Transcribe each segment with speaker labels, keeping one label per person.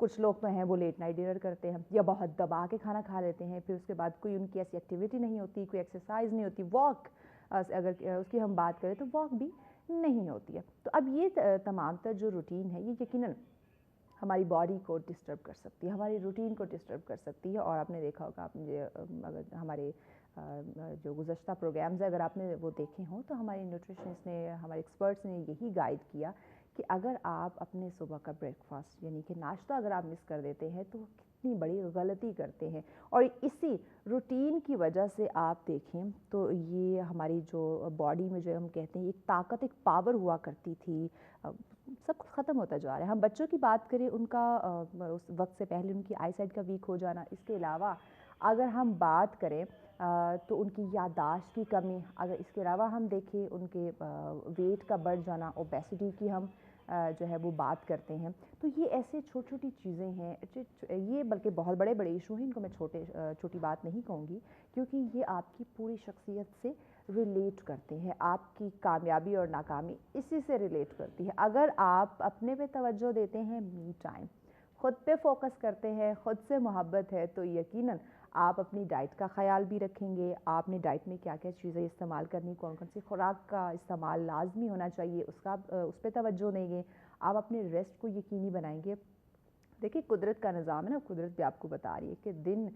Speaker 1: کچھ لوگ تو ہیں وہ لیٹ نائٹ ڈنر کرتے ہیں یا بہت دبا کے کھانا کھا لیتے ہیں, پھر اس کے بعد کوئی ان کی ایسی ایکٹیویٹی نہیں ہوتی, کوئی ایکسرسائز نہیں ہوتی, واک اگر اس کی ہم بات کریں تو واک بھی نہیں ہوتی ہے. تو اب یہ تمام تر جو روٹین ہے یہ یقیناً ہماری باڈی کو ڈسٹرب کر سکتی ہے, ہماری روٹین کو ڈسٹرب کر سکتی ہے. اور آپ نے دیکھا ہوگا, آپ نے اگر ہمارے جو گزشتہ پروگرامز اگر آپ نے وہ دیکھے ہوں تو ہمارے نیوٹریشنسٹ نے, ہمارے ایکسپرٹس نے یہی گائیڈ کیا کہ اگر آپ اپنے صبح کا بریک فاسٹ یعنی کہ ناشتہ اگر آپ مس کر دیتے ہیں تو کتنی بڑی غلطی کرتے ہیں. اور اسی روٹین کی وجہ سے آپ دیکھیں تو یہ ہماری جو باڈی میں جو ہم کہتے ہیں ایک طاقت, ایک پاور ہوا کرتی تھی, سب کچھ ختم ہوتا جا رہا ہے. ہم بچوں کی بات کریں, ان کا اس وقت سے پہلے ان کی آئی سائٹ کا ویک ہو جانا, اس کے علاوہ اگر ہم بات کریں تو ان کی یادداشت کی کمی, اگر اس کے علاوہ ہم دیکھیں ان کے ویٹ کا بڑھ جانا, اوبیسٹی کی ہم جو ہے وہ بات کرتے ہیں, تو یہ ایسے چھوٹی چھوٹی چیزیں ہیں, یہ بلکہ بہت بڑے بڑے ایشو ہیں, ان کو میں چھوٹی بات نہیں کہوں گی کیونکہ یہ آپ کی پوری شخصیت سے ریلیٹ کرتے ہیں, آپ کی کامیابی اور ناکامی اسی سے ریلیٹ کرتی ہے. اگر آپ اپنے پہ توجہ دیتے ہیں, می ٹائم, خود پہ فوکس کرتے ہیں, خود سے محبت ہے, تو یقیناً آپ اپنی ڈائٹ کا خیال بھی رکھیں گے. آپ نے ڈائٹ میں کیا کیا چیزیں استعمال کرنی, کون کون سی خوراک کا استعمال لازمی ہونا چاہیے, اس پہ توجہ دیں گے. آپ اپنے ریسٹ کو یقینی بنائیں گے. دیکھیے قدرت کا نظام ہے نا, قدرت بھی آپ کو بتا رہی ہے کہ دن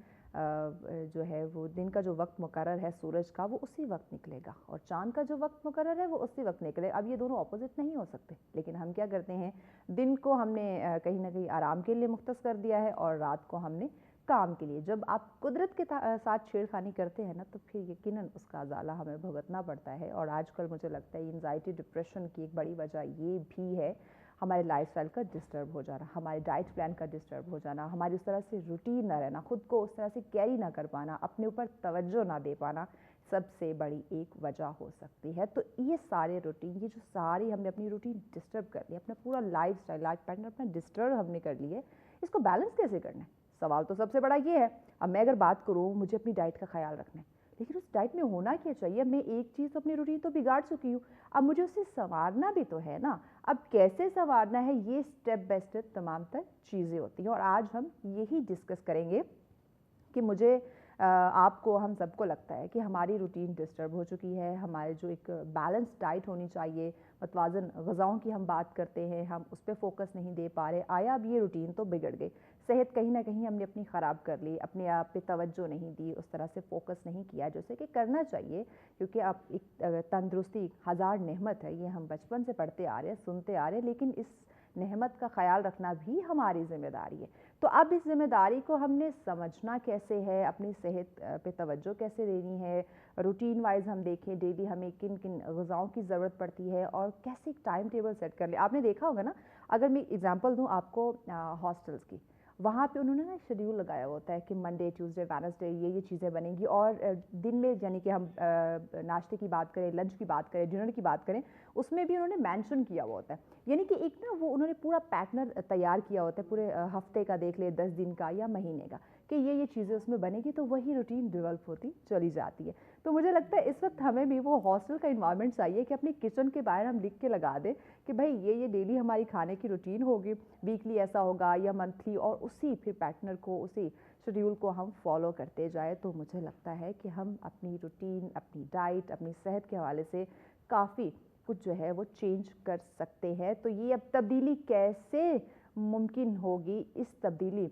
Speaker 1: جو ہے وہ دن کا جو وقت مقرر ہے سورج کا, وہ اسی وقت نکلے گا, اور چاند کا جو وقت مقرر ہے وہ اسی وقت نکلے. اب یہ دونوں اپوزٹ نہیں ہو سکتے, لیکن ہم کیا کرتے ہیں, دن کو ہم نے کہیں نہ کہیں آرام کے لیے مختص کر دیا ہے اور رات کو ہم نے کام کے لیے. جب آپ قدرت کے ساتھ چھیڑ خانی کرتے ہیں نا, تو پھر یقیناً اس کا ازالہ ہمیں بھگتنا پڑتا ہے. اور آج کل مجھے لگتا ہے انزائٹی, ڈپریشن کی ایک بڑی وجہ یہ بھی ہے ہمارے لائف اسٹائل کا ڈسٹرب ہو جانا, ہمارے ڈائٹ پلان کا ڈسٹرب ہو جانا, ہماری اس طرح سے روٹین نہ رہنا, خود کو اس طرح سے کیری نہ کر پانا, اپنے اوپر توجہ نہ دے پانا, سب سے بڑی ایک وجہ ہو سکتی ہے. تو یہ سارے روٹین, یہ جو ساری ہم نے اپنی روٹین ڈسٹرب کر لی, اپنا پورا لائف اسٹائل, لائف پیٹرن اپنا ڈسٹرب ہم نے کر لی ہے, اس کو بیلنس کیسے کرنا ہے؟ سوال تو سب سے بڑا یہ ہے. اب میں اگر بات کروں, مجھے اپنی ڈائٹ کا خیال رکھنا ہے, لیکن اس ڈائٹ میں ہونا کیا چاہیے؟ میں ایک چیز اپنی روٹین تو بگاڑ چکی ہوں, اب مجھے اسے سنوارنا بھی تو ہے نا. اب کیسے سنوارنا ہے, یہ اسٹیپ بائی اسٹیپ تمام تر چیزیں ہوتی ہیں, اور آج ہم یہی ڈسکس کریں گے کہ مجھے آپ کو, ہم سب کو لگتا ہے کہ ہماری روٹین ڈسٹرب ہو چکی ہے. ہمارے جو ایک بیلنس ڈائٹ ہونی چاہیے, متوازن غذاؤں کی ہم بات کرتے ہیں, ہم اس پہ فوکس نہیں دے پا رہے. آیا اب یہ روٹین تو بگڑ گئی, صحت کہیں نہ کہیں ہم نے اپنی خراب کر لی, اپنے آپ پہ توجہ نہیں دی, اس طرح سے فوکس نہیں کیا جیسے کہ کرنا چاہیے, کیونکہ اب ایک تندرستی ہزار نعمت ہے, یہ ہم بچپن سے پڑھتے آ رہے ہیں, سنتے آ رہے ہیں, لیکن اس نعمت کا خیال رکھنا بھی ہماری ذمہ داری ہے. تو اب اس ذمہ داری کو ہم نے سمجھنا کیسے ہے, اپنی صحت پہ توجہ کیسے دینی ہے, روٹین وائز ہم دیکھیں ڈیلی ہمیں کن کن غذاؤں کی ضرورت پڑتی ہے, اور کیسے ایک ٹائم ٹیبل سیٹ کر لیں. آپ نے دیکھا ہوگا نا, اگر میں ایگزامپل دوں آپ کو ہاسٹلس کی, وہاں پہ انہوں نے نا شیڈیول لگایا ہوتا ہے کہ منڈے, ٹیوزڈے, وینسڈے یہ چیزیں بنیں گی, اور دن میں یعنی کہ ہم ناشتے کی بات کریں, لنچ کی بات کریں, ڈنر کی بات کریں, اس میں بھی انہوں نے مینشن کیا ہوا ہوتا ہے. یعنی کہ ایک نا وہ انہوں نے پورا پیٹرن تیار کیا ہوتا ہے, پورے ہفتے کا دیکھ لے, 10 دن کا یا مہینے کا, کہ یہ چیزیں اس میں بنے گی, تو وہی روٹین ڈیولپ ہوتی چلی جاتی ہے. تو مجھے لگتا ہے اس وقت ہمیں بھی وہ ہاسٹل کا انوائرمنٹ چاہیے کہ اپنی کچن کے باہر ہم لکھ کے لگا دیں کہ بھائی یہ ڈیلی ہماری کھانے کی روٹین ہوگی, ویکلی ایسا ہوگا یا منتھلی, اور اسی پھر پیٹرن کو, اسی شیڈیول کو ہم فالو کرتے جائیں. تو مجھے لگتا ہے کہ ہم اپنی روٹین, اپنی ڈائٹ, اپنی صحت کے حوالے سے کافی کچھ جو ہے وہ چینج کر سکتے ہیں. تو یہ اب تبدیلی کیسے ممکن ہوگی, اس تبدیلی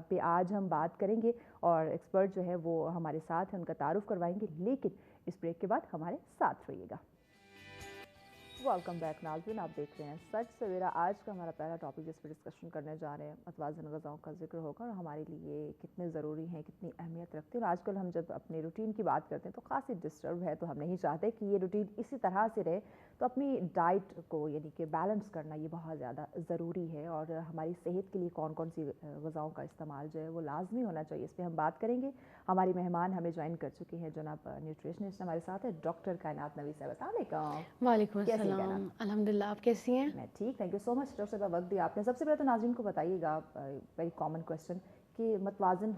Speaker 1: پہ آج ہم بات کریں گے, اور ایکسپرٹ جو ہے وہ ہمارے ساتھ ہیں, ان کا تعارف کروائیں گے, لیکن اس بریک کے بعد ہمارے ساتھ رہیے گا. ویلکم بیک ناظرین, آپ دیکھ رہے ہیں سچ سویرا. آج کا ہمارا پہلا ٹاپک جس پہ ڈسکشن کرنے جا رہے ہیں, متوازن غذاؤں کا ذکر ہوگا, اور ہمارے لیے کتنے ضروری ہیں, کتنی اہمیت رکھتے ہیں. اور آج کل ہم جب اپنی روٹین کی بات کرتے ہیں تو خاصی ڈسٹرب ہے, تو ہم نہیں چاہتے کہ یہ روٹین اسی طرح سے رہے. تو اپنی ڈائٹ کو یعنی کہ بیلنس کرنا یہ بہت زیادہ ضروری ہے, اور ہماری صحت کے لیے کون کون سی غذاؤں کا استعمال جو ہے وہ لازمی ہونا چاہیے, اس پہ ہم بات کریں گے. ہماری مہمان ہمیں جوائن کر چکے ہیں, جناب نیوٹریشنسٹ ہمارے ساتھ ہے ڈاکٹر کائنات نوی صاحب. السلام علیکم.
Speaker 2: وعلیکم السلام. الحمدللہ, آپ کیسی ہیں؟
Speaker 1: میں ٹھیک, thank you so much doctor صاحب, وقت دیا آپ نے. سب سے پہلے تو ناظرین کو بتائیے گا, ویری کامن کویشچن, کہ متوازن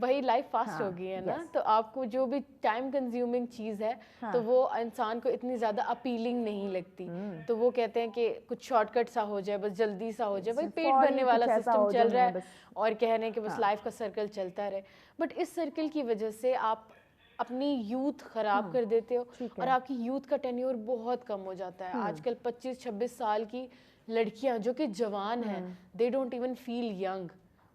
Speaker 2: وہی لائف فاسٹ ہو گئی ہے نا, تو آپ کو جو بھی ٹائم کنزیومنگ چیز ہے تو وہ انسان کو اتنی زیادہ اپیلنگ نہیں لگتی, تو وہ کہتے ہیں کہ کچھ شارٹ کٹ سا ہو جائے, بس جلدی سا ہو جائے, وہی پیٹ بھرنے والا سسٹم چل رہا ہے اور کہہ رہے ہیں کہ بس لائف کا سرکل چلتا رہے. بٹ اس سرکل کی وجہ سے آپ اپنی یوتھ خراب کر دیتے ہو اور آپ کی یوتھ کا ٹینیور بہت کم ہو جاتا ہے. آج کل 25-26 سال کی لڑکیاں جو کہ جوان ہیں, they don't even feel young.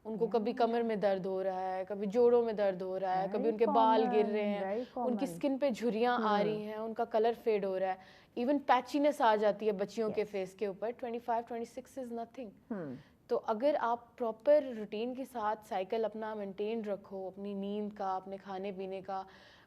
Speaker 2: ان کو کبھی کمر میں درد ہو رہا ہے, کبھی جوڑوں میں درد ہو رہا ہے, کبھی ان کے بال گر رہے ہیں, ان کی اسکن پہ جھریاں آ رہی ہیں, ان کا کلر فیڈ ہو رہا ہے, ایون پیچینس آ جاتی ہے بچیوں کے فیس کے اوپر. 25-26 از نتھنگ. تو اگر آپ پراپر روٹین کے ساتھ سائیکل اپنا مینٹین رکھو, اپنی نیند کا, اپنے کھانے پینے کا,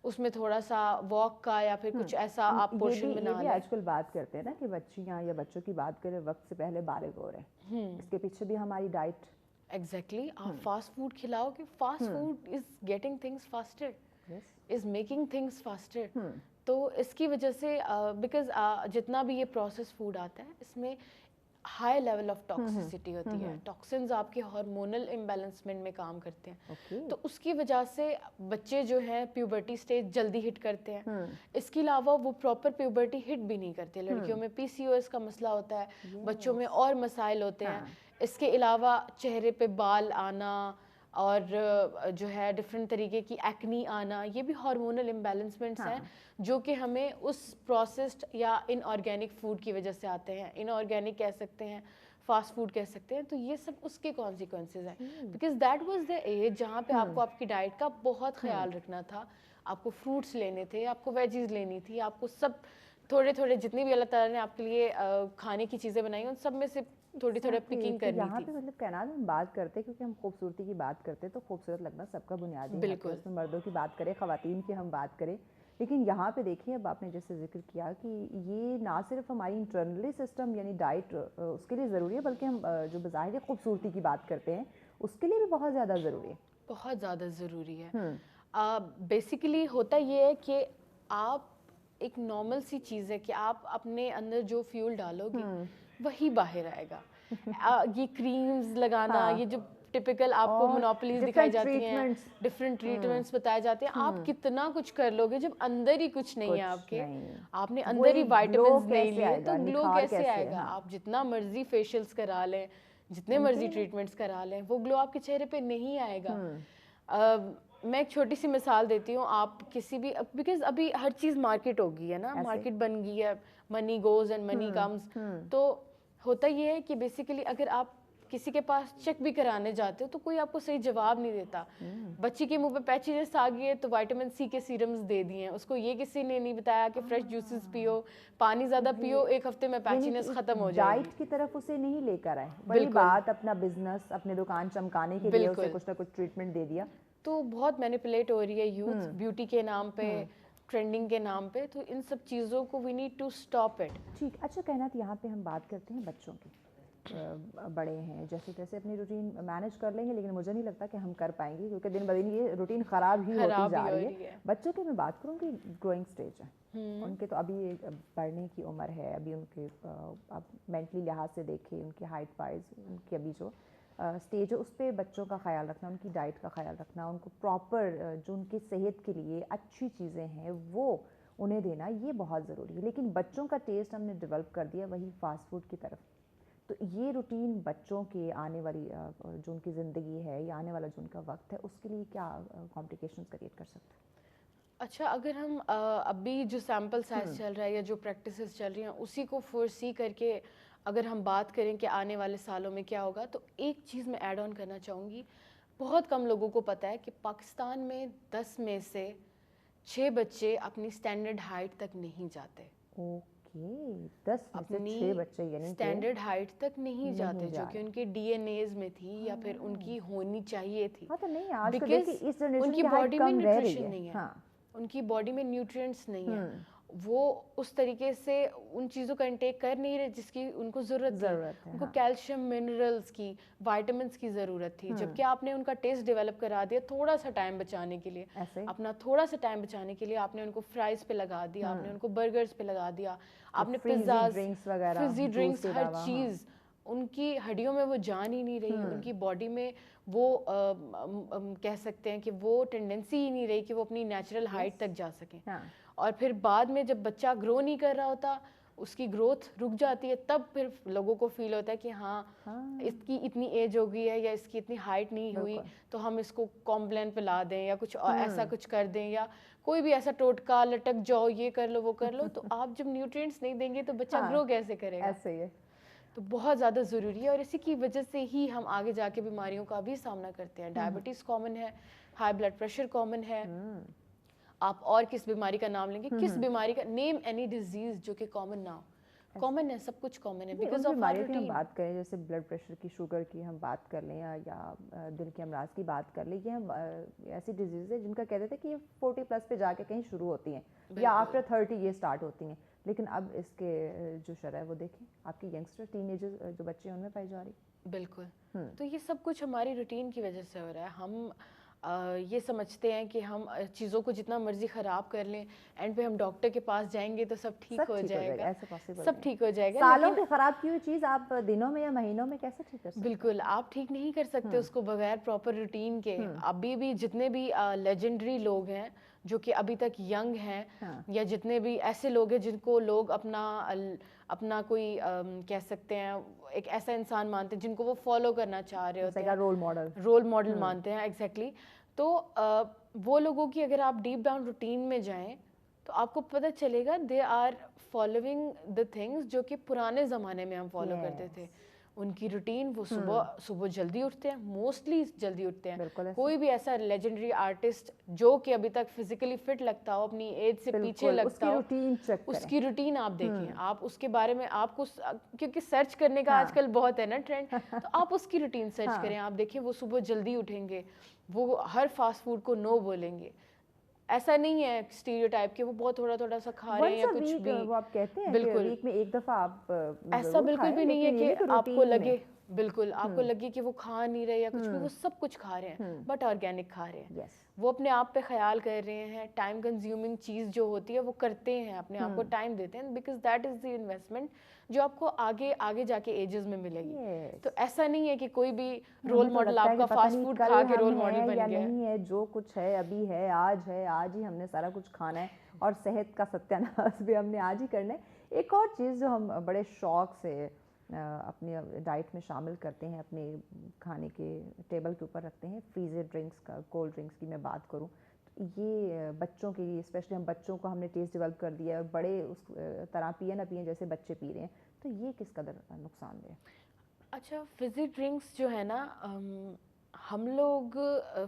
Speaker 2: اس میں تھوڑا سا واک کا یا پھر کچھ ایسا آپ پورشن بنا لیں.
Speaker 1: یہ بھی آج کل بات کرتے ہیں نا کہ بچیاں یا بچوں کی بات کریں وقت سے پہلے بالغ ہو رہے ہیں, اس کے پیچھے بھی ہماری ڈائٹ.
Speaker 2: ایگزیکٹلی, آپ فاسٹ فوڈ کھلاؤ گے, fast food is getting things faster, is making things faster. تو اس کی وجہ سے بیکاز جتنا بھی یہ پروسیس فوڈ آتا ہے اس میں ہائی لیول آف ٹاکسیسٹی ہوتی ہے, ٹاکسنز آپ کے ہارمونل امبیلنسمنٹ میں کام کرتے ہیں, تو اس کی وجہ سے بچے جو ہیں پیوبرٹی اسٹیج جلدی ہٹ کرتے ہیں. اس کے علاوہ وہ پراپر پیوبرٹی ہٹ بھی نہیں کرتے. لڑکیوں میں PCOS کا مسئلہ ہوتا ہے, بچوں میں اور مسائل ہوتے ہیں. اس کے علاوہ چہرے پہ بال آنا اور جو ہے ڈفرینٹ طریقے کی ایکنی آنا, یہ بھی ہارمونل امبیلنسمنٹس ہیں جو کہ ہمیں اس پروسیسڈ یا ان آرگینک فوڈ کی وجہ سے آتے ہیں. ان آرگینک کہہ سکتے ہیں, فاسٹ فوڈ کہہ سکتے ہیں. تو یہ سب اس کے کانسیکوینسز ہیں, because that was the age جہاں پہ آپ کو آپ کی ڈائٹ کا بہت خیال رکھنا تھا. آپ کو فروٹس لینے تھے, آپ کو ویجیز لینی تھی, آپ کو سب تھوڑے تھوڑے جتنی بھی اللہ تعالیٰ نے آپ کے لیے کھانے کی چیزیں بنائی ہیں ان سب میں سے تھوڑی تھوڑی پکنگ کرنی تھی.
Speaker 1: یہاں پہ مطلب کہنا ہم بات کرتے کیونکہ ہم خوبصورتی کی بات کرتے تو خوبصورت لگنا سب کا بنیادی حق ہے, اس میں مردوں کی بات کریں, خواتین کی ہم بات کریں, لیکن یہاں پہ دیکھیں اب آپ نے جیسے ذکر کیا کہ یہ نہ صرف ہماری انٹرنلی سسٹم یعنی ڈائٹ اس کے لیے ضروری ہے, بلکہ ہم جو بظاہر خوبصورتی کی بات کرتے ہیں اس کے لیے بھی بہت زیادہ ضروری ہے.
Speaker 2: بہت زیادہ ضروری ہے. بیسیکلی ہوتا یہ ہے کہ آپ ایک نارمل سی چیز ہے کہ آپ اپنے اندر جو فیول ڈالو گے وہی باہر آئے گا. یہ کریمز لگانا, یہ جو ٹپیکل آپ کو مونوپلیز دکھائی جاتی ہیں, ڈفرینٹ ٹریٹمنٹس بتائے جاتے ہیں, آپ کتنا کچھ کر لو گے جب اندر ہی کچھ نہیں ہے آپ کے, آپ نے اندر ہی وائٹامنز نہیں لیے تو گلو کیسے آئے گا. آپ جتنا مرضی فیشیلز کرا لیں, جتنے مرضی ٹریٹمنٹس کرا لیں, وہ گلو آپ کے چہرے پہ نہیں آئے گا. میں ایک چھوٹی سی مثال دیتی ہوں. آپ کسی بھی, بیکاز ابھی ہر چیز مارکیٹ ہو گئی ہے نا, مارکیٹ بن گئی ہے, منی گوز اینڈ منی کمز. تو ہوتا یہ ہے کہ بیسیکلی اگر آپ کسی کے پاس چیک بھی کرانے جاتے ہو تو کوئی آپ کو صحیح جواب نہیں دیتا. بچی کے منہ پہ پیچینس آ گئی ہے تو وائٹامن C کے سیرمز دے دیے ہیں, اس کو یہ کسی نے نہیں بتایا کہ فریش جوسز پیو, پانی زیادہ پیو, ایک ہفتے میں پیچینس ختم ہو جائے گی.
Speaker 1: ڈائٹ کی طرف اسے نہیں لے کر آئے, بڑی بات اپنا بزنس, اپنے دکان چمکانے کے لیے اسے کچھ نہ کچھ ٹریٹمنٹ دے دیا.
Speaker 2: تو بہت مینیپولیٹ ہو رہی ہے یوتھ بیوٹی کے نام پہ, ٹرینڈنگ کے نام پہ. تو ان سب چیزوں کو we need to stop it.
Speaker 1: ٹھیک, اچھا کہنا تھا یہاں پہ ہم بات کرتے ہیں بچوں کی. بڑے ہیں جیسے تیسے اپنی روٹین مینیج کر لیں گے, لیکن مجھے نہیں لگتا کہ ہم کر پائیں گے کیونکہ دن بدن یہ روٹین خراب ہی ہوتی جا رہی ہے. بچوں کی میں بات کروں کہ گروئنگ سٹیج ہے ان کے, تو ابھی پڑھنے کی عمر ہے, ابھی ان کے اب مینٹلی لحاظ سے دیکھیں ان کے ہائٹ وائز ان کی ابھی جو اسٹیج ہے اس پہ بچوں کا خیال رکھنا, ان کی ڈائٹ کا خیال رکھنا, ان کو پراپر جو ان کی صحت کے لیے اچھی چیزیں ہیں وہ انہیں دینا, یہ بہت ضروری ہے. لیکن بچوں کا ٹیسٹ ہم نے ڈیولپ کر دیا وہی فاسٹ فوڈ کی طرف. تو یہ روٹین بچوں کے آنے والی جو ان کی زندگی ہے یا آنے والا جو ان کا وقت ہے اس کے لیے کیا کمپلیکیشنز کریٹ کر سکتا ہے؟
Speaker 2: اچھا, اگر ہم ابھی جو سیمپل سائز چل رہا ہے یا جو پریکٹسز چل رہی ہیں اسی کو فورسی کر کے اگر ہم بات کریں کہ آنے والے سالوں میں کیا ہوگا, تو ایک چیز میں ایڈ آن کرنا چاہوں گی. بہت کم لوگوں کو پتہ ہے کہ پاکستان میں 10 میں سے 6 بچے اپنی اسٹینڈرڈ ہائٹ تک نہیں جاتے.
Speaker 1: اوکے, 10 میں سے 6 بچے یعنی
Speaker 2: اسٹینڈرڈ ہائٹ تک نہیں جاتے, جو کہ ان کے DNA میں تھی یا پھر ان کی ہونی چاہیے تھی. بیکاز ان کی باڈی میں نیوٹریشن نہیں ہے, ان کی باڈی میں نیوٹرینٹس نہیں ہیں, وہ اس طریقے سے ان چیزوں کا انٹیک کر نہیں رہے جس کی ان کو ضرورت تھی. ان کو کیلشیم, منرلز کی, وائٹامنس کی ضرورت تھی, جبکہ آپ نے ان کا ٹیسٹ ڈیولپ کرا دیا تھوڑا سا ٹائم بچانے کے لیے. اپنا تھوڑا سا ٹائم بچانے کے لیے آپ نے ان کو فرائز پہ لگا دیا, آپ نے ان کو برگرز پہ لگا دیا, آپ نے پیزاز, فزی ڈرنکس, ہر چیز. ان کی ہڈیوں میں وہ جان ہی نہیں رہی, ان کی باڈی میں وہ کہہ سکتے ہیں کہ وہ ٹینڈنسی ہی نہیں رہی کہ وہ اپنی نیچرل ہائٹ تک جا سکیں. اور پھر بعد میں جب بچہ گرو نہیں کر رہا ہوتا, اس کی گروتھ رک جاتی ہے, تب پھر لوگوں کو فیل ہوتا ہے کہ ہاں اس کی اتنی ایج ہو گئی ہے یا اس کی اتنی ہائٹ نہیں ہوئی, تو ہم اس کو کمپلین پہ لا دیں یا کچھ ایسا کچھ کر دیں, یا کوئی بھی ایسا ٹوٹکا لٹک جاؤ, یہ کر لو وہ کر لو. تو آپ جب نیوٹرینٹس نہیں دیں گے تو بچہ گرو کیسے کرے گا؟
Speaker 1: ایسے ہی ہے.
Speaker 2: تو بہت زیادہ ضروری ہے, اور اسی کی وجہ سے ہی ہم آگے جا کے بیماریوں کا بھی سامنا کرتے ہیں. ڈائبٹیز کامن ہے, ہائی بلڈ پریشر کامن ہے. آپ اور کس بیماری کا نام لیں گے؟ کس بیماری کا نیم اینی ڈیزیز جو کہ کامن نہ ہو. کامن ہے, سب کچھ کامن ہے بیکاز آف آور روٹین.
Speaker 1: ہم بات کریں جیسے بلڈ پریشر کی, شوگر کی ہم بات کر لیں, یا دل کے امراض کی بات کر لیں, یہ ہم ایسی ڈیزیز ہے جن کا کہتے تھے کہ یہ 40+ پہ جا کے کہیں شروع ہوتی ہیں یا آفٹر 30 یہ اسٹارٹ ہوتی ہیں, لیکن اب اس کے جو شرح ہے وہ دیکھیں, آپ کی ینگسٹر ٹین ایجر جو بچے ہیں ان میں پائی جا رہی.
Speaker 2: بالکل. تو یہ سب کچھ ہماری روٹین کی وجہ سے ہو رہا ہے. ہم یہ سمجھتے ہیں کہ ہم چیزوں کو جتنا مرضی خراب کر لیں, اینڈ پہ ہم ڈاکٹر کے پاس جائیں گے تو سب ٹھیک ہو جائے گا, سب ٹھیک ہو جائے گا.
Speaker 1: سالوں کی خراب کی ہوئی چیز آپ دنوں میں یا مہینوں میں کیسے ٹھیک کر سکتے ہیں؟
Speaker 2: بالکل, آپ ٹھیک نہیں کر سکتے اس کو بغیر پراپر روٹین کے. ابھی بھی جتنے بھی لیجنڈری لوگ ہیں جو کہ ابھی تک ینگ ہیں, یا جتنے بھی ایسے لوگ ہیں جن کو لوگ اپنا کوئی کہہ سکتے ہیں ایک ایسا انسان مانتے ہیں جن کو وہ فالو کرنا چاہ رہے ہوتے ہیں, رول ماڈل مانتے ہیں. ایگزیکٹلی. تو وہ لوگوں کی اگر آپ ڈیپ ڈاؤن روٹین میں جائیں تو آپ کو پتہ چلے گا they are following the things جو کہ پرانے زمانے میں ہم فالو کرتے تھے. ان کی روٹین, وہ صبح جلدی اٹھتے ہیں, موسٹلی جلدی اٹھتے ہیں. کوئی بھی ایسا لیجنڈری آرٹسٹ جو کہ ابھی تک فزیکلی فٹ لگتا ہو, اپنی ایج سے پیچھے لگتا ہو, اس کی روٹین آپ دیکھیں. آپ اس کے بارے میں آپ کو, کیونکہ سرچ کرنے کا آج کل بہت ہے نا ٹرینڈ, تو آپ اس کی روٹین سرچ کریں. آپ دیکھیں وہ صبح جلدی اٹھیں گے, وہ ہر فاسٹ فوڈ کو نو بولیں گے. ایسا نہیں ہے اسٹیریوٹائپ کہ وہ بہت تھوڑا سا کھا رہے ہیں یا کچھ بھی.
Speaker 1: وہ آپ کہتے ہیں
Speaker 2: بالکل
Speaker 1: ویک میں ایک دفعہ آپ
Speaker 2: ایسا بالکل بھی نہیں ہے کہ آپ کو لگے, بالکل آپ کو لگے کہ وہ کھا نہیں رہے یا کچھ بھی. وہ سب کچھ کھا رہے ہیں, بٹ آرگینک کھا رہے ہیں. وہ اپنے آپ پہ خیال کر رہے ہیں. ٹائم کنزیومنگ چیز جو ہوتی ہے وہ کرتے ہیں, اپنے آپ کو ٹائم دیتے ہیں, because that is the investment جو آپ کو آگے جا کے ایجز میں ملے گی. تو ایسا نہیں ہے کہ کوئی بھی رول ماڈل آپ کا فاسٹ فوڈ کھا کے رول ماڈل بن گیا.
Speaker 1: نہیں ہے, جو کچھ ہے ابھی ہے, آج ہی ہم نے سارا کچھ کھانا ہے, اور صحت کا ستیاناش بھی ہم نے آج ہی کرنا ہے. ایک اور چیز جو ہم بڑے شوق سے اپنی ڈائٹ میں شامل کرتے ہیں, اپنے کھانے کے ٹیبل کے اوپر رکھتے ہیں, فریزر ڈرنکس کا, کولڈ ڈرنکس کی میں بات کروں, یہ بچوں کے لیے اسپیشلی ہم بچوں کو ہم نے ٹیسٹ ڈیولپ کر دیا ہے, اور بڑے اس طرح پیے نہ پئیں جیسے بچے پی رہے ہیں, تو یہ کس قدر نقصان دہ؟
Speaker 2: اچھا, فزی ڈرنکس جو ہے نا, ہم لوگ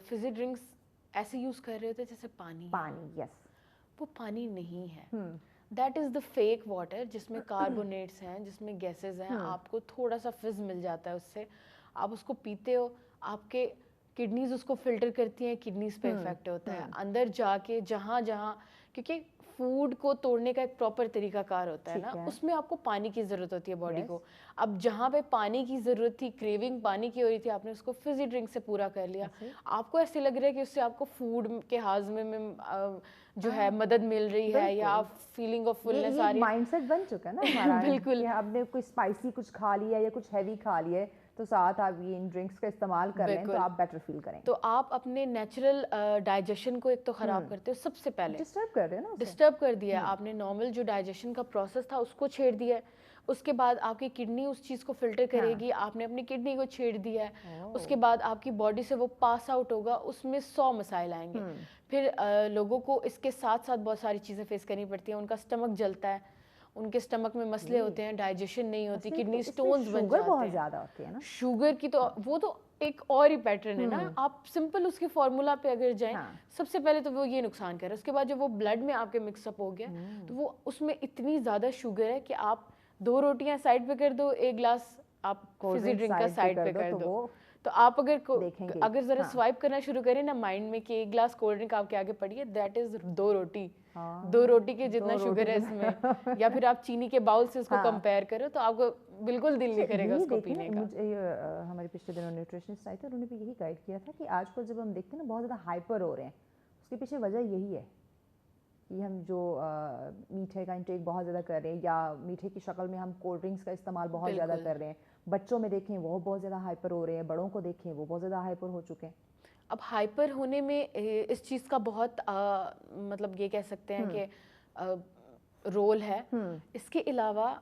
Speaker 2: فزی ڈرنکس ایسے یوز کر رہے ہوتے جیسے پانی.
Speaker 1: یس,
Speaker 2: وہ پانی نہیں ہے. That is the fake water جس میں کاربونیٹس ہیں, جس میں گیسز ہیں. آپ کو تھوڑا سا فز مل جاتا ہے اس سے, آپ اس کو پیتے ہو, آپ کے کڈنیز اس کو فلٹر کرتی ہیں, کڈنیز پہ افیکٹ ہوتا ہے. اندر جا کے جہاں کیونکہ فوڈ کو توڑنے کا ایک پراپر طریقہ کار ہوتا ہے نا, اس میں آپ کو پانی کی ضرورت ہوتی ہے باڈی کو. اب جہاں پہ پانی کی ضرورت تھی, کریونگ پانی کی ہو رہی تھی, آپ نے اس کو فزی ڈرنک سے پورا کر لیا. آپ کو ایسے لگ رہا ہے کہ اس سے آپ کو فوڈ کے ہاضمے میں جو ہے مدد مل رہی ہے, یا آپ فیلنگ آف فلنس آ رہی ہے.
Speaker 1: مائنڈ سیٹ بن چکا ہے نا ہمارا,
Speaker 2: بالکل.
Speaker 1: آپ نے کوئی اسپائسی کچھ کھا لیا یا کچھ ہیوی کھا لیا ہے, تو ساتھ آپ یہ ان ڈرنکس کا استعمال کر لیں تو آپ بیٹر فیل کریں.
Speaker 2: تو آپ اپنے نیچرل ڈائجیشن کو ایک تو خراب کرتے ہو, سب سے پہلے
Speaker 1: ڈسٹرب کر رہے ہیں نا,
Speaker 2: ڈسٹرب کر دیا آپ نے. نارمل جو ڈائجیشن کا پروسیس تھا اس کو چھیڑ دیا ہے. اس کے بعد آپ کی کڈنی اس چیز کو فلٹر کرے گی, آپ نے اپنی کڈنی کو چھیڑ دیا ہے. اس کے بعد آپ کی باڈی سے وہ پاس آؤٹ ہوگا, اس میں 100 مسائل آئیں گے. پھر لوگوں کو اس کے ساتھ ساتھ بہت ساری چیزیں فیس کرنی پڑتی ہیں. ان کا اسٹمک جلتا ہے, ان کے اسٹمک میں مسئلے ہوتے ہیں, ڈائجیشن نہیں ہوتی, کڈنی سٹونز بن جاتے ہیں. شوگر کی تو وہ تو ایک اور ہی پیٹرن ہے نا. آپ سمپل اس کے فارمولا پہ اگر جائیں, سب سے پہلے تو وہ یہ نقصان کر رہا ہے. اس کے بعد جب وہ بلڈ میں آپ کے مکس اپ ہو گیا, تو وہ اس میں اتنی زیادہ شوگر ہے کہ آپ 2 روٹیاں سائڈ پہ کر دو, 1 گلاس آپ فزی ڈرنک کا سائڈ پہ کر دو. تو آپ اگر ذرا سوائپ کرنا شروع کریں نا مائنڈ میں کہ 1 گلاس کولڈ ڈرنک آپ کے آگے پڑی ہے, دیٹ از 2 روٹی. 2 روٹی کے جتنا شوگر ہے اس میں. یا پھر آپ چینی کے باؤل سے اس کو کمپیئر کرو تو آپ کو بالکل دل نہیں کرے گا اس کو پینے کا.
Speaker 1: ہمارے پچھلے دنوں نیوٹریشنسٹ آئے تھے, انہوں نے بھی یہی گائیڈ کیا تھا کہ آج کل جب ہم دیکھتے ہیں نا بہت زیادہ ہائپر ہو رہے ہیں, اس کے پیچھے وجہ یہی ہے کہ ہم جو میٹھے کا انٹیک بہت زیادہ کر رہے ہیں, یا میٹھے کی شکل میں ہم کولڈ ڈرنکس کا استعمال بہت زیادہ کر رہے ہیں, بچوں میں دیکھیں وہ بہت زیادہ ہائپر ہو رہے ہیں, بڑوں کو دیکھیں وہ بہت زیادہ ہائپر ہو چکے ہیں.
Speaker 2: اب ہائپر ہونے میں اس چیز کا بہت مطلب یہ کہہ سکتے ہیں کہ رول ہے. اس کے علاوہ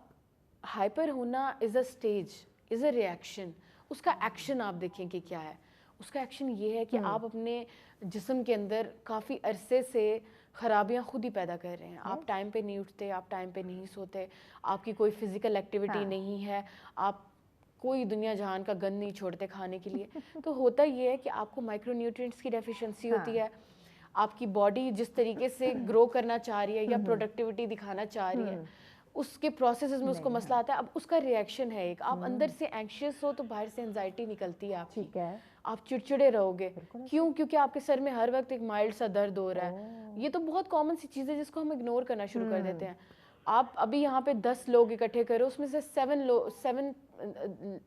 Speaker 2: ہائپر ہونا از a stage, is a reaction. اس کا ایکشن آپ دیکھیں کہ کیا ہے. اس کا ایکشن یہ ہے کہ آپ اپنے جسم کے اندر کافی عرصے سے خرابیاں خود ہی پیدا کر رہے ہیں. آپ ٹائم پہ نہیں اٹھتے, آپ ٹائم پہ نہیں سوتے, آپ کی کوئی فزیکل ایکٹیویٹی نہیں ہے, آپ کوئی دنیا جہان کا گند نہیں چھوڑتے کھانے کے لیے. تو ہوتا یہ ہے کہ آپ کو مائکرو نیوٹرینٹس کی ڈیفیشنسی ہوتی ہے. آپ کی باڈی جس طریقے سے گرو کرنا چاہ رہی ہے یا پروڈکٹیوٹی دکھانا چاہ رہی ہے, اس کے پروسیسز میں اس کو مسئلہ آتا ہے. اب اس کا ریئیکشن ہے ایک, آپ اندر سے اینکشیس ہو تو باہر سے انزائٹی نکلتی ہے آپ کی, آپ چڑچڑے رہو گے. کیوں؟ کیونکہ آپ کے سر میں ہر وقت ایک مائلڈ سا درد ہو رہا ہے. یہ تو بہت کامن سی چیز ہے جس کو ہم اگنور کرنا شروع کر دیتے ہیں. آپ ابھی یہاں پہ 10 لوگ اکٹھے کرو, اس میں سے 7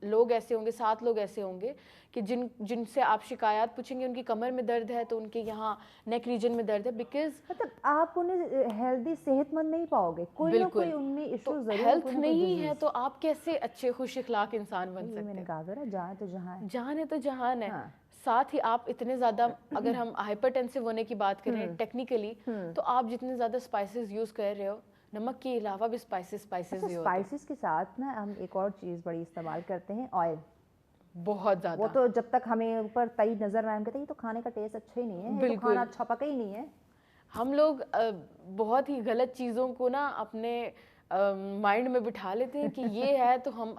Speaker 2: لوگ ایسے ہوں گے, 7 لوگ ایسے ہوں گے کہ جن سے آپ شکایات پوچھیں گے ان کی کمر میں درد ہے تو ان کے یہاں نیک ریجن میں درد ہے. بیکاز
Speaker 1: مطلب آپ انہیں ہیلدی صحت مند نہیں پاؤ گے, کوئی نہ کوئی ان میں ایشو ضرور,
Speaker 2: ہیلتھ نہیں ہے تو آپ کیسے اچھے خوش اخلاق انسان بن سکتے
Speaker 1: میں نے کہا ذرا جہاں تو جہاں ہے,
Speaker 2: جہان ہے تو جہان ہے. ساتھ ہی آپ اتنے زیادہ, اگر ہم ہائپر ٹینسو ہونے کی بات کریں ٹیکنیکلی, تو آپ جتنے زیادہ اسپائسز یوز کر رہے ہو, نمک کے علاوہ بھی اسپائسز ہی ہوتے ہیں.
Speaker 1: اسپائسز کے ساتھ نا ہم ایک اور چیز بڑی استعمال کرتے ہیں, آئل.
Speaker 2: بہت زیادہ.
Speaker 1: وہ تو جب تک ہمیں اوپر تئی نظر نہ آئے, ہم کہتے ہیں یہ تو کھانے کا ٹیسٹ اچھا ہی نہیں ہے, یہ تو کھانا اچھا پکا ہی نہیں ہے.
Speaker 2: ہم لوگ بہت ہی غلط چیزوں کو نا اپنے مائنڈ میں بٹھا لیتے ہیں کہ یہ ہے تو ہم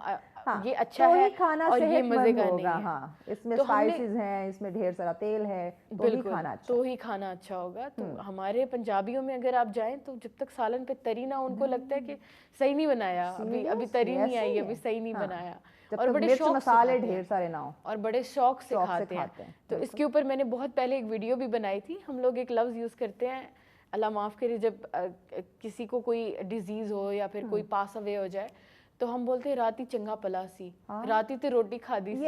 Speaker 2: یہ اچھا ہے اور یہ مزے کا نہیں ہے.
Speaker 1: ہاں, اس میں اسپائسز ہیں, اس میں ڈھیر سارا تیل ہے, تو ہی کھانا اچھا,
Speaker 2: تو ہی کھانا اچھا ہوگا. تو ہمارے پنجابیوں میں اگر آپ جائیں تو جب تک سالن پہ تری نہ, ان کو لگتا ہے کہ صحیح نہیں بنایا, ابھی تری نہیں آئی, ابھی صحیح نہیں بنایا. اور بڑے شوق
Speaker 1: مسالے ڈھیر سارے نہ ہوں,
Speaker 2: اور بڑے شوق سے کھاتے ہیں. تو اس کے اوپر میں نے بہت پہلے ایک ویڈیو بھی بنائی تھی. ہم لوگ ایک لفظ یوز کرتے ہیں, اللہ معاف کرے, جب کسی کو کوئی ڈیزیز ہو یا پھر کوئی پاس اوے ہو جائے تو ہم بولتے ہیں راتی چنگا پلا سی, راتی تے روٹی کھا دی سی.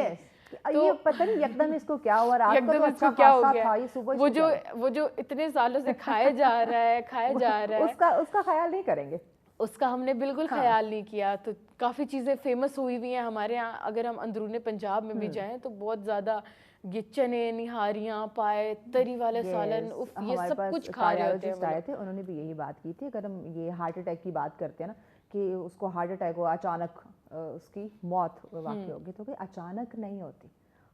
Speaker 1: یہ پتہ نہیں یکدم اس کو کیا ہوا, رات کو تو اچھا خاصا تھا, یہ صبح
Speaker 2: وہ جو اتنے سالوں سے کھایا جا رہا ہے
Speaker 1: اس کا خیال نہیں کریں گے.
Speaker 2: اس کا ہم نے بالکل خیال نہیں کیا. تو کافی چیزیں فیمس ہوئی ہوئی ہیں ہمارے یہاں. اگر ہم اندرون پنجاب میں بھی جائیں تو بہت زیادہ یہ چنے, نہاریاں, پائے, تری والے سالن, یہ سب کچھ کھا رہے ہوتے ہیں.
Speaker 1: آئے تھے, انہوں نے بھی یہی بات کی تھی. اگر ہم یہ ہارٹ اٹیک کی بات کرتے ہیں نا, کہ اس کو ہارٹ اٹیک ہوا, اچانک اس کی موت واقع ہوگی, تو کہ اچانک نہیں ہوتی.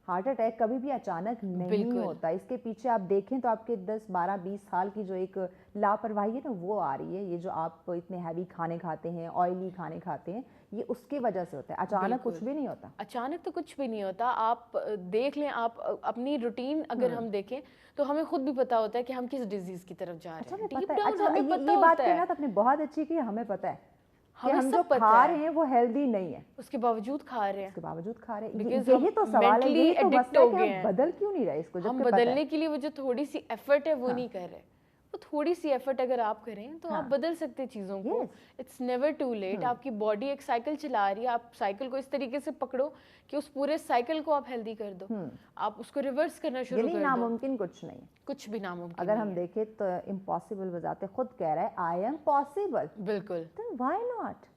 Speaker 1: ہارٹ اٹیک کبھی بھی اچانک نہیں ہوتا. اس کے پیچھے آپ دیکھیں تو آپ کے 10, 12, 20 سال کی جو ایک لاپرواہی ہے نا, وہ آ رہی ہے. یہ جو آپ اتنے ہیوی کھانے کھاتے ہیں, آئلی کھانے کھاتے ہیں, یہ اس کی وجہ سے ہوتا ہے. اچانک کچھ بھی نہیں ہوتا.
Speaker 2: اچانک تو کچھ بھی نہیں ہوتا. آپ دیکھ لیں, آپ اپنی روٹین اگر ہم دیکھیں تو ہمیں خود بھی پتا ہوتا ہے کہ ہم کس ڈیزیز کی طرف جا رہے ہیں. ڈیپ ڈاؤن ہمیں پتا ہوتا ہے.
Speaker 1: یہ بات کہنا تو آپ نے بہت اچھی کی, ہمیں پتا ہے کہ ہم جو کھا رہے ہیں وہ ہیلدی نہیں ہے,
Speaker 2: اس کے باوجود کھا رہے ہیں.
Speaker 1: اس کے باوجود کھا رہے ہیں. یہی تو سوال ہے, یہی تو مسئلہ ہے کہ ہم بدل کیوں نہیں رہے اس کو.
Speaker 2: ہم بدلنے کے لیے وہ جو تھوڑی سی ایفرٹ ہے وہ نہیں کر رہے. وہ تھوڑی سی ایفرٹ اگر آپ کریں تو آپ بدل سکتے چیزوں کو. It's never too late. آپ کی باڈی ایک سائیکل چلا رہی ہے, آپ سائیکل کو اس طریقے سے پکڑو کہ اس پورے سائیکل کو آپ ہیلدی کر دو, آپ اس کو ریورس کرنا شروع کر دو.
Speaker 1: ناممکن کچھ نہیں,
Speaker 2: کچھ بھی ناممکن.
Speaker 1: اگر ہم دیکھیں تو امپاسبل بذات خود کہہ رہا ہے آئی ایم پاسبل.
Speaker 2: بالکل.
Speaker 1: then why not?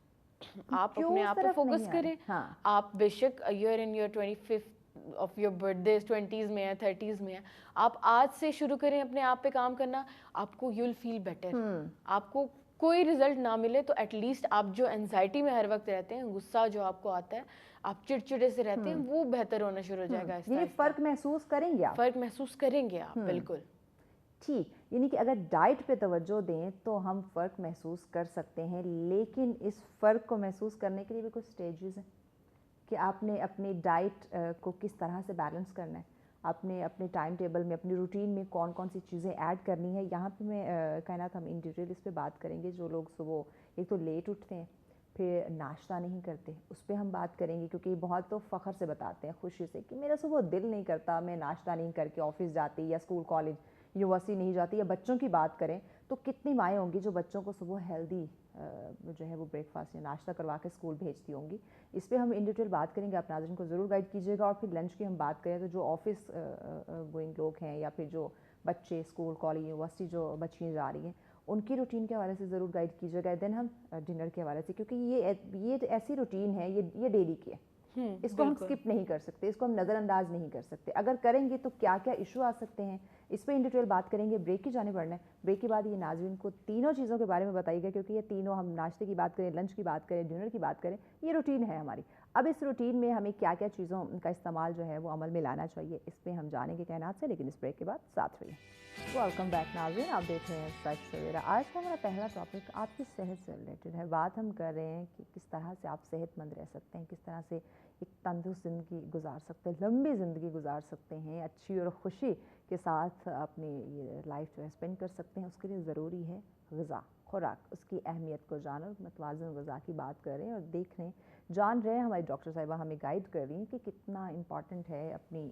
Speaker 2: آپ اپنے آپ پہ فوکس کریں. آپ بے شک you're in your 25th of your birthday 20s میں ہے, 30s میں ہے, آپ آج سے شروع کریں اپنے آپ پہ کام کرنا. آپ کو you'll feel better. آپ کو کوئی رزلٹ نہ ملے تو ایٹ لیسٹ آپ جو انزائٹی میں ہر وقت رہتے ہیں, غصہ جو آپ کو آتا ہے, آپ چڑچڑے سے رہتے ہیں, وہ بہتر ہونا شروع ہو جائے گا.
Speaker 1: یہ فرق محسوس کریں گے آپ,
Speaker 2: فرق محسوس کریں گے آپ. بالکل
Speaker 1: ٹھیک. یعنی کہ اگر ڈائٹ پہ توجہ دیں تو ہم فرق محسوس کر سکتے ہیں, لیکن اس فرق کو محسوس کرنے کے لیے بھی کچھ سٹیجز ہیں کہ آپ نے اپنی ڈائٹ کو کس طرح سے بیلنس کرنا ہے, آپ نے اپنے ٹائم ٹیبل میں, اپنی روٹین میں کون کون سی چیزیں ایڈ کرنی ہے. یہاں پہ میں کہنا تھا ہم ان ڈیٹیل اس پہ بات کریں گے. جو لوگ صبح ایک تو لیٹ اٹھتے ہیں, پھر ناشتہ نہیں کرتے, اس پہ ہم بات کریں گے, کیونکہ بہت تو فخر سے بتاتے ہیں, خوشی سے, کہ میرا صبح دل نہیں کرتا, میں ناشتہ نہیں کر کے آفس جاتی یا اسکول کالج یونیورسٹی نہیں جاتی. یا بچوں کی بات کریں تو کتنی مائیں ہوں گی جو بچوں کو صبح ہیلدی جو ہے وہ بریک فاسٹ یا ناشتہ کروا کے اسکول بھیجتی ہوں گی. اس پہ ہم ان ڈیٹیل بات کریں گے, آپ ناظرین کو ضرور گائیڈ کیجیے گا. اور پھر لنچ کی ہم بات کریں تو جو آفس گوئنگ لوگ ہیں یا پھر جو بچے اسکول کالج یونیورسٹی جو بچیاں جا رہی ہیں, ان کی روٹین کے حوالے سے ضرور گائیڈ کیجیے گا. دین ہم ڈنر کے حوالے سے, کیونکہ یہ ایسی روٹین ہے, یہ ڈیلی کی ہے. اس کو ہم اسکپ نہیں کر سکتے, اس کو ہم نظر انداز نہیں کر سکتے. اگر کریں گے تو کیا کیا ایشو آ سکتے ہیں, اس پہ ان ڈیٹیل بات کریں گے. بریک کی جانب بڑھنا ہے. بریک کے بعد یہ ناظرین کو تینوں چیزوں کے بارے میں بتائی گا, کیونکہ یہ تینوں, ہم ناشتے کی بات کریں, لنچ کی بات کریں, ڈنر کی بات کریں, یہ روٹین ہے ہماری. اب اس روٹین میں ہمیں کیا کیا چیزوں کا استعمال جو ہے وہ عمل میں لانا چاہیے, اس پہ ہم جانیں گے کائنات سے, لیکن اس بریک کے بعد ساتھ رہیے. ویلکم بیک ناظرین, آپ دیکھ رہے ہیں سچ سویرا. آج کا ہمارا پہلا ٹاپک آپ کی صحت سے ریلیٹڈ ہے. بات ہم کر رہے ہیں کہ کس طرح سے آپ صحت مند رہ سکتے ہیں, کس طرح سے ایک تندرست زندگی گزار سکتے ہیں, لمبی زندگی گزار سکتے ہیں, اچھی اور خوشی کے ساتھ اپنی یہ لائف جو ہے اسپینڈ کر سکتے ہیں. اس کے لیے ضروری ہے غذا, خوراک, اس کی اہمیت کو جانو. متوازن غذا کی بات کر رہے ہیں اور دیکھ رہے ہیں, جان رہے ہیں, ہماری ڈاکٹر صاحبہ ہمیں گائیڈ کر رہی ہیں کہ کتنا امپورٹنٹ ہے اپنی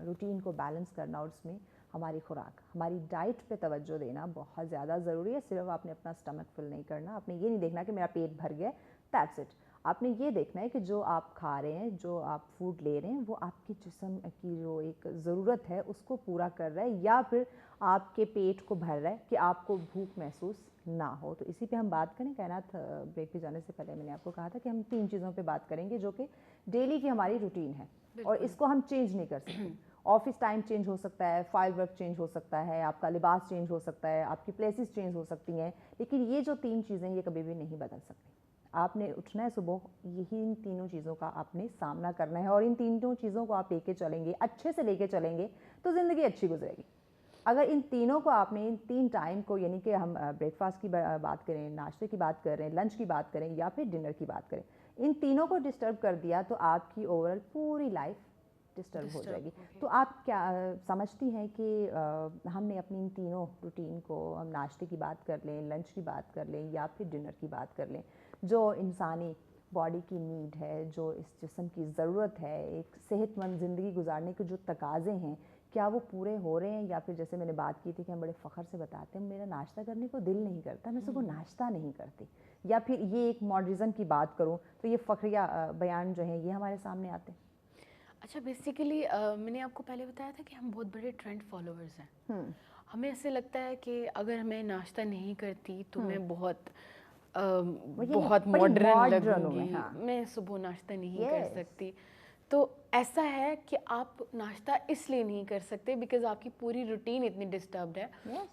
Speaker 1: روٹین کو بیلنس کرنا, اور اس میں ہماری خوراک, ہماری ڈائٹ پہ توجہ دینا بہت زیادہ ضروری ہے. صرف آپ نے اپنا اسٹمک فل نہیں کرنا, آپ نے یہ نہیں دیکھنا کہ میرا پیٹ بھر گیا, دیٹس اٹ. آپ نے یہ دیکھنا ہے کہ جو آپ کھا رہے ہیں, جو آپ فوڈ لے رہے ہیں, وہ آپ کے جسم کی جو ایک ضرورت ہے اس کو پورا کر رہا ہے, یا پھر آپ کے پیٹ کو بھر رہا ہے کہ آپ کو بھوک محسوس نہ ہو. تو اسی پہ ہم بات کریں. کائنات, بریک پہ جانے سے پہلے میں نے آپ کو کہا تھا کہ ہم 3 چیزوں پہ بات کریں گے جو کہ ڈیلی کی ہماری روٹین ہے, اور اس کو ہم چینج نہیں کر سکتے. آفس ٹائم چینج ہو سکتا ہے, فائل ورک چینج ہو سکتا ہے, آپ کا لباس چینج ہو سکتا ہے, آپ کی پلیسز چینج ہو سکتی ہیں, لیکن یہ جو 3 چیزیں یہ کبھی بھی نہیں بدل سکتی. آپ نے اٹھنا ہے صبح, یہی ان تینوں چیزوں کا آپ نے سامنا کرنا ہے, اور ان تینوں چیزوں کو آپ لے کے چلیں گے, اچھے سے لے کے چلیں گے, تو زندگی اچھی گزرے گی. اگر ان تینوں کو آپ نے, ان 3 ٹائم کو, یعنی کہ ہم بریک فاسٹ کی بات کریں, ناشتے کی بات کر رہے ہیں, لنچ کی بات کریں, یا پھر ڈنر کی بات کریں, ان تینوں کو ڈسٹرب کر دیا تو آپ کی اوور آل پوری لائف ڈسٹرب ہو جائے گی. تو آپ کیا سمجھتی ہیں کہ ہم نے اپنی ان تینوں روٹین کو, ہم ناشتے کی بات کر لیں, لنچ کی بات کر لیں, یا پھر ڈنر کی بات کر لیں, جو انسانی باڈی کی نیڈ ہے, جو اس جسم کی ضرورت ہے, ایک صحت مند زندگی گزارنے کے جو تقاضے ہیں, کیا وہ پورے ہو رہے ہیں؟ یا پھر جیسے میں نے بات کی تھی کہ ہم بڑے فخر سے بتاتے ہیں میرا ناشتہ کرنے کو دل نہیں کرتا, میں صبح ناشتہ نہیں کرتی. یا پھر یہ ایک ماڈرنزم کی بات کروں تو یہ فخریہ بیان جو ہیں یہ ہمارے سامنے آتے ہیں.
Speaker 2: اچھا, بیسیکلی میں نے آپ کو پہلے بتایا تھا کہ ہم بہت بڑے ٹرینڈ فالوورز ہیں. ہمیں ایسے لگتا ہے کہ اگر میں ناشتہ نہیں کرتی تو میں بہت ماڈرن لگوں گی, میں صبح ناشتہ نہیں کر سکتی. تو ایسا ہے کہ آپ ناشتہ اس لیے نہیں کر سکتے بیکاز آپ کی پوری روٹین اتنی ڈسٹربڈ ہے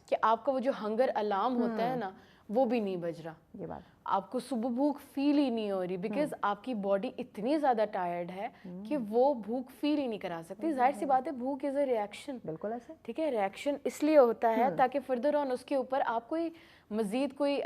Speaker 2: کہ آپ کا وہ جو ہنگر الارم ہوتا ہے نا, وہ بھی نہیں بج رہا. یہ بات آپ کو صبح بھوک فیل ہی نہیں ہو رہی بیکاز آپ کی باڈی اتنی زیادہ ٹائرڈ ہے کہ وہ بھوک فیل ہی نہیں کرا سکتی. ظاہر سی بات ہے, بھوک از اے ریئیکشن. بالکل ایسا, ٹھیک ہے, ریئیکشن اس لیے ہوتا ہے تاکہ فردر آن اس کے اوپر آپ کوئی مزید کوئی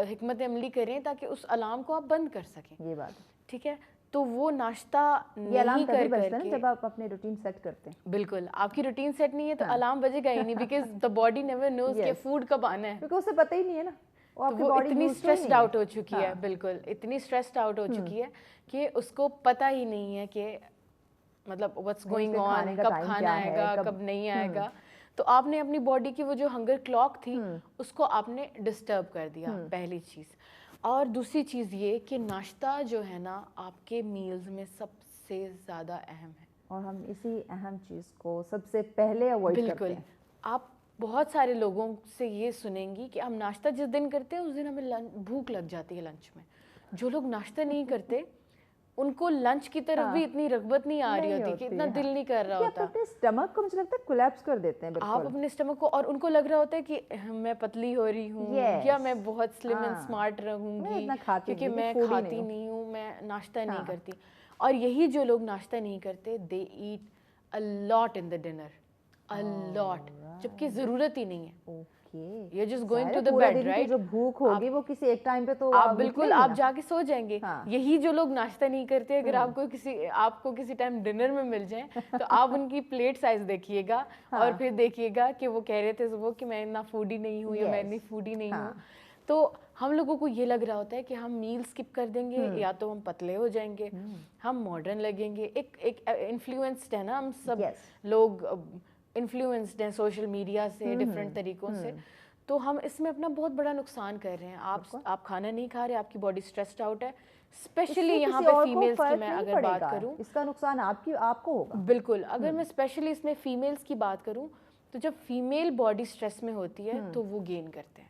Speaker 2: حکمت عملی کریں تاکہ اس الارم کو آپ بند کر سکیں. یہ بات ٹھیک ہے. تو وہ ناشتہ نہیں کر کے
Speaker 1: جب آپ اپنے روٹین سیٹ کرتے ہیں,
Speaker 2: بالکل آپ کی روٹین سیٹ نہیں ہے تو الارم بجے گا ہی نہیں بیکاز دا باڈی نیور نوز کہ فوڈ کب آنا ہے,
Speaker 1: کیونکہ اسے پتہ ہی نہیں ہے نا.
Speaker 2: وہ اتنی اسٹریسڈ آؤٹ ہو چکی ہے, بالکل اتنی اسٹریسڈ آؤٹ ہو چکی ہے کہ اس کو پتہ ہی نہیں ہے کہ مطلب واٹس گوئنگ آن, کب کھانا آئے گا, کب نہیں آئے گا. تو آپ نے اپنی باڈی کی وہ جو ہنگر کلاک تھی اس کو آپ نے ڈسٹرب کر دیا, پہلی چیز. اور دوسری چیز یہ کہ ناشتہ جو ہے نا آپ کے میلز میں سب سے زیادہ اہم ہے,
Speaker 1: اور ہم اسی اہم چیز کو سب سے پہلے اوائڈ کرتے ہیں.
Speaker 2: آپ بہت سارے لوگوں سے یہ سنیں گی کہ ہم ناشتہ جس دن کرتے ہیں اس دن ہمیں بھوک لگ جاتی ہے لنچ میں. جو لوگ ناشتہ نہیں کرتے ان کو لنچ کی طرف بھی اتنی رغبت نہیں آ رہی ہوتی کہ اتنا دل نہیں کر رہا ہوتا.
Speaker 1: اپنے اسٹمک کو مجھے لگتا ہے کولیپس کر دیتے ہیں
Speaker 2: آپ اپنے اسٹمک کو, اور ان کو لگ رہا ہوتا ہے کہ میں پتلی ہو رہی ہوں یا میں بہت سلم اینڈ اسمارٹ رہوں گی کیونکہ میں کھاتی نہیں ہوں, میں ناشتہ نہیں کرتی. اور یہی جو لوگ ناشتہ نہیں کرتے دے at a lot in the dinner, a lot, جبکہ ضرورت ہی نہیں ہے. You're just going to the bed, right?
Speaker 1: جو بھوک ہوگی وہ کسی ایک ٹائم پہ تو
Speaker 2: آپ بالکل آپ جا کے سو جائیں گے. یہی جو لوگ ناشتہ نہیں کرتے, اگر آپ کو کسی ٹائم ڈنر میں مل جائیں تو آپ ان کی پلیٹ سائز دیکھیے گا اور پھر دیکھیے گا کہ وہ کہہ رہے تھے صبح کہ میں اتنا فوڈی نہیں ہوں یا میں اتنی فوڈی نہیں ہوں. تو ہم لوگوں کو یہ لگ رہا ہوتا ہے کہ ہم میل اسکپ کر دیں گے یا تو ہم پتلے ہو جائیں گے, ہم ماڈرن لگیں گے. ایک انفلوئنسڈ ہے نا, ہم سب لوگ انفلوئنسڈ ہیں سوشل میڈیا سے ڈفرینٹ طریقوں سے. تو ہم اس میں اپنا بہت بڑا نقصان کر رہے ہیں. آپ کھانا نہیں کھا رہے, آپ کی باڈی اسٹریسڈ آؤٹ ہے. اسپیشلی یہاں پہ فیمیلز کی میں اگر بات کروں,
Speaker 1: اس کا نقصان آپ کو ہوگا.
Speaker 2: بالکل, اگر میں اسپیشلی اس میں فیمیلز کی بات کروں تو جب فیمیل باڈی اسٹریس میں ہوتی ہے تو وہ گین کرتے ہیں.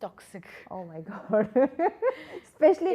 Speaker 2: toxic.
Speaker 1: Oh my God. Especially